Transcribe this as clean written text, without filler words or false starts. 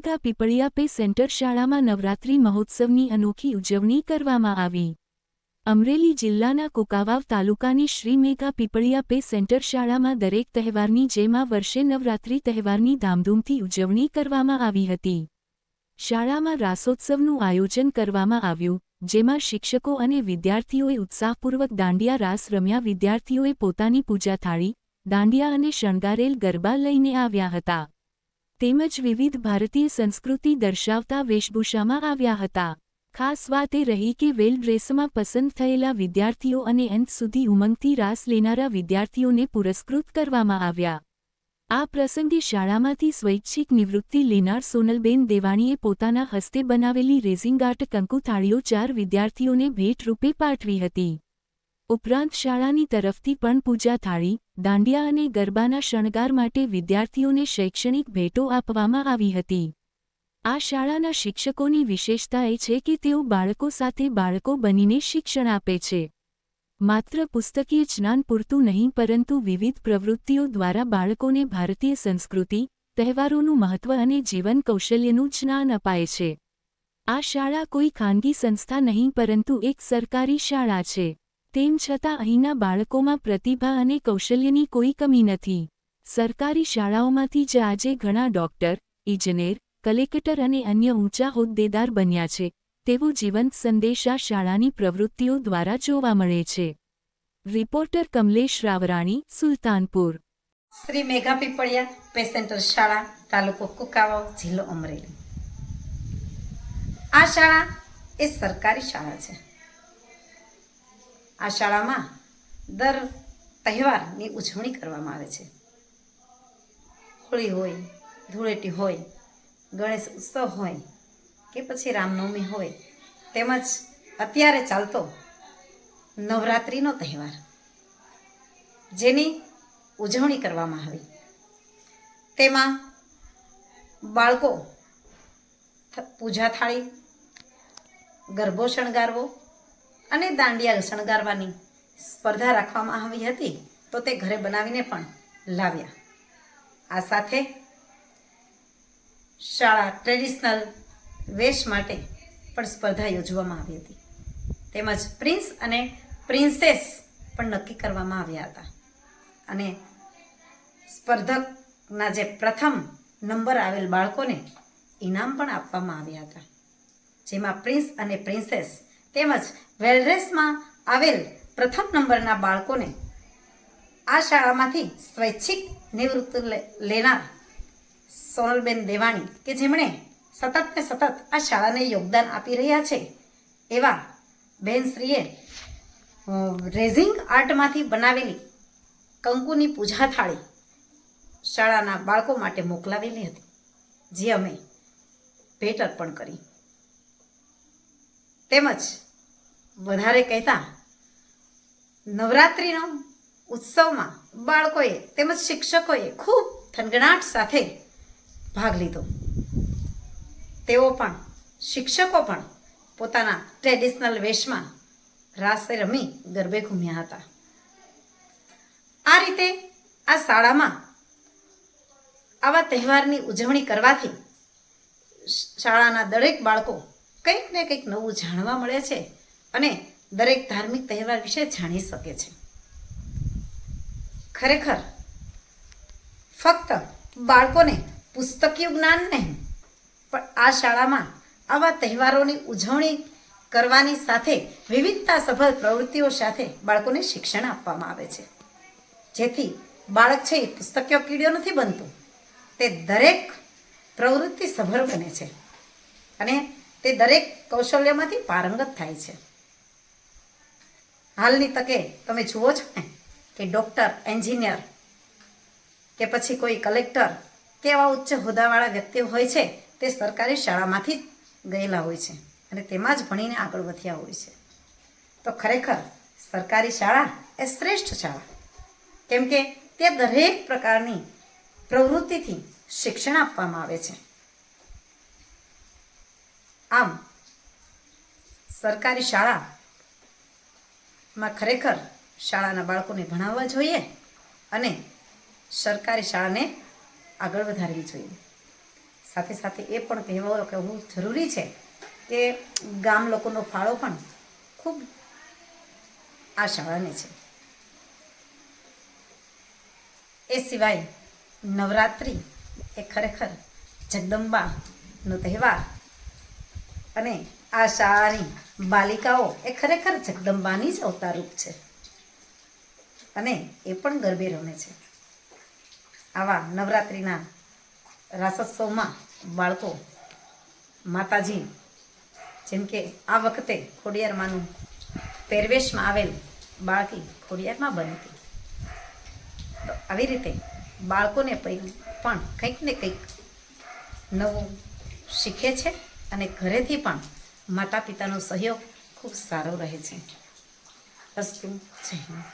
મેઘા Pipaliya pay centre શાળામાં નવરાત્રિ મહોત્સવની અનોખી ઉજવણી કરવામાં આવી। અમરેલી જિલ્લાના કુકાવાવ તાલુકાની શ્રી મેઘા પીપળિયા પે સેન્ટર શાળામાં દરેક તહેવારની જેમ આ વર્ષે નવરાત્રિ તહેવારની ધામધૂમથી ઉજવણી કરવામાં આવી હતી। શાળામાં રાસોત્સવનું આયોજન કરવામાં આવ્યું, જેમાં શિક્ષકો અને વિદ્યાર્થીઓએ ઉત્સાહપૂર્વક દાંડિયા રાસ રમ્યા। વિદ્યાર્થીઓએ પોતાની પૂજા થાળી, દાંડિયા અને શણગારેલ ગરબા લઈને આવ્યા હતા, તેમજ વિવિધ ભારતીય સંસ્કૃતિ દર્શાવતા વેશભૂષામાં આવ્યા હતા। ખાસ વાત એ રહી કે વેલ ડ્રેસમાં પસંદ થયેલા વિદ્યાર્થીઓ અને અંત સુધી ઉમંગથી રાસ લેનારા વિદ્યાર્થીઓને પુરસ્કૃત કરવામાં આવ્યા। આ પ્રસંગે શાળામાંથી સ્વૈચ્છિક નિવૃત્તિ લેનાર સોનલબેન દેવાણીએ પોતાના હસ્તે બનાવેલી રેઝિંગ આર્ટ કંકુ થાળીઓ 4 વિદ્યાર્થીઓને ભેટ રૂપે પાઠવી હતી। ઉપરાંત શાળાની તરફથી પણ પૂજા થાળી, દાંડિયા અને ગરબાના શણગાર માટે વિદ્યાર્થીઓને શૈક્ષણિક ભેટો આપવામાં આવી હતી। આ શાળાના શિક્ષકોની વિશેષતા એ છે કે તેઓ બાળકો સાથે બાળકો બનીને શિક્ષણ આપે છે। માત્ર પુસ્તકીય જ્ઞાન પૂરતું નહીં પરંતુ વિવિધ પ્રવૃત્તિઓ દ્વારા બાળકોને ભારતીય સંસ્કૃતિ, તહેવારોનું મહત્વ અને જીવન કૌશલ્યનું જ્ઞાન અપાય છે। આ શાળા કોઈ ખાનગી સંસ્થા નહીં પરંતુ એક સરકારી શાળા છે। તેમ છતાં અહીંના બાળકોમાં પ્રતિભા અને કૌશલ્યની કોઈ કમી નથી। સરકારી શાળાઓમાંથી જ આજે ઘણા ડોક્ટર, ઇજનેર, કલેક્ટર અને અન્ય ઊંચા હોદ્દેદાર બન્યા છે, તેવો જીવંત સંદેશ આ શાળાની પ્રવૃત્તિઓ દ્વારા જોવા મળે છે। રિપોર્ટર કમલેશ રાવરાણી, સુલતાનપુર। શ્રી મેઘા પીપળિયા પે સેન્ટર શાળા, તાલુકો કુકાવાવ, જિલ્લો અમરેલી। આ શાળા એ સરકારી શાળા છે। આ શાળામાં દર તહેવારની ઉજવણી કરવામાં આવે છે। હોળી હોય, ધૂળેટી હોય, ગણેશ ઉત્સવ હોય કે પછી રામનવમી હોય, તેમજ અત્યારે ચાલતો નવરાત્રિનો તહેવાર, જેની ઉજવણી કરવામાં આવી, તેમાં બાળકો પૂજા થાળી, ગરબો શણગારવો અને દાંડિયા શણગારવાની સ્પર્ધા રાખવામાં આવી હતી, તો તે ઘરે બનાવીને પણ લાવ્યા। આ સાથે શાળા ટ્રેડિશનલ વેશ માટે પણ સ્પર્ધા યોજવામાં આવી હતી, તેમજ પ્રિન્સ અને પ્રિન્સેસ પણ નક્કી કરવામાં આવ્યા હતા અને સ્પર્ધકના જે પ્રથમ નંબર આવેલ બાળકોને ઇનામ પણ આપવામાં આવ્યા હતા, જેમાં પ્રિન્સ અને પ્રિન્સેસ તેમજ વેલડ્રેસમાં આવેલ પ્રથમ નંબરના બાળકોને આ શાળામાંથી સ્વૈચ્છિક નિવૃત્તિ લેનાર સોનલબેન દેવાણી, કે જેમણે સતત ને સતત આ શાળાને યોગદાન આપી રહ્યા છે, એવા બહેનશ્રીએ રેઝિંગ આર્ટમાંથી બનાવેલી કંકુની પૂજા થાળી શાળાના બાળકો માટે મોકલાવેલી હતી, જે અમે ભેટ અર્પણ કરી। તેમજ વધારે કહેતા નવરાત્રિનો ઉત્સવમાં બાળકોએ તેમજ શિક્ષકોએ ખૂબ થનગનાટ સાથે ભાગ લીધો। તેઓ પણ, શિક્ષકો પણ પોતાના ટ્રેડિશનલ વેશમાં રાસ રમી ગરબે ઘૂમ્યા હતા। આ રીતે આ શાળામાં આવા તહેવારની ઉજવણી કરવાથી શાળાના દરેક બાળકો કંઈક ને કંઈક નવું જાણવા મળે છે અને દરેક ધાર્મિક તહેવાર વિશે જાણી શકે છે। ખરેખર ફક્ત બાળકોને પુસ્તકીય જ્ઞાન નહીં, પણ આ શાળામાં આવા તહેવારોની ઉજવણી કરવાની સાથે વિવિધતાસભર પ્રવૃત્તિઓ સાથે બાળકોને શિક્ષણ આપવામાં આવે છે, જેથી બાળક છે એ પુસ્તકીય કીડો નથી બનતું, તે દરેક પ્રવૃત્તિ સભર બને છે અને તે દરેક કૌશલ્યમાંથી પારંગત થાય છે। હાલની તકે તમે જુઓ છો ને કે ડૉક્ટર, એન્જિનિયર કે પછી કોઈ કલેક્ટર કે એવા ઉચ્ચ હોદ્દાવાળા વ્યક્તિઓ હોય છે, તે સરકારી શાળામાંથી જ ગયેલા હોય છે અને તેમાં જ ભણીને આગળ વધ્યા હોય છે। તો ખરેખર સરકારી શાળા એ શ્રેષ્ઠ શાળા, કેમ કે તે દરેક પ્રકારની પ્રવૃત્તિથી શિક્ષણ આપવામાં આવે છે। આમ સરકારી શાળામાં ખરેખર શાળાના બાળકોને ભણાવવા જોઈએ અને સરકારી શાળાને આગળ વધારવી જોઈએ। સાથે સાથે એ પણ કહેવું જરૂરી છે કે ગામ લોકોનો ફાળો પણ ખૂબ આ શાળાને છે. એ સિવાય નવરાત્રિ એ ખરેખર જગદંબાનો તહેવાર અને આ શાળાની બાલિકાઓ એ ખરેખર જગદંબાની જ અવતારરૂપ છે અને એ પણ ગરબે રમે છે. આવા નવરાત્રિના રાસોત્સવમાં બાળકો માતાજી જેમ કે આ વખતે ખોડિયારમાંનું પહેરવેશમાં આવેલ બાળકી ખોડિયારમાં બની હતી. તો આવી રીતે બાળકોને પણ કંઈક ને કંઈક નવું શીખે છે અને ઘરેથી પણ માતા પિતાનો સહયોગ ખૂબ સારો રહે છે. અસ્તુ જય હિન્દ.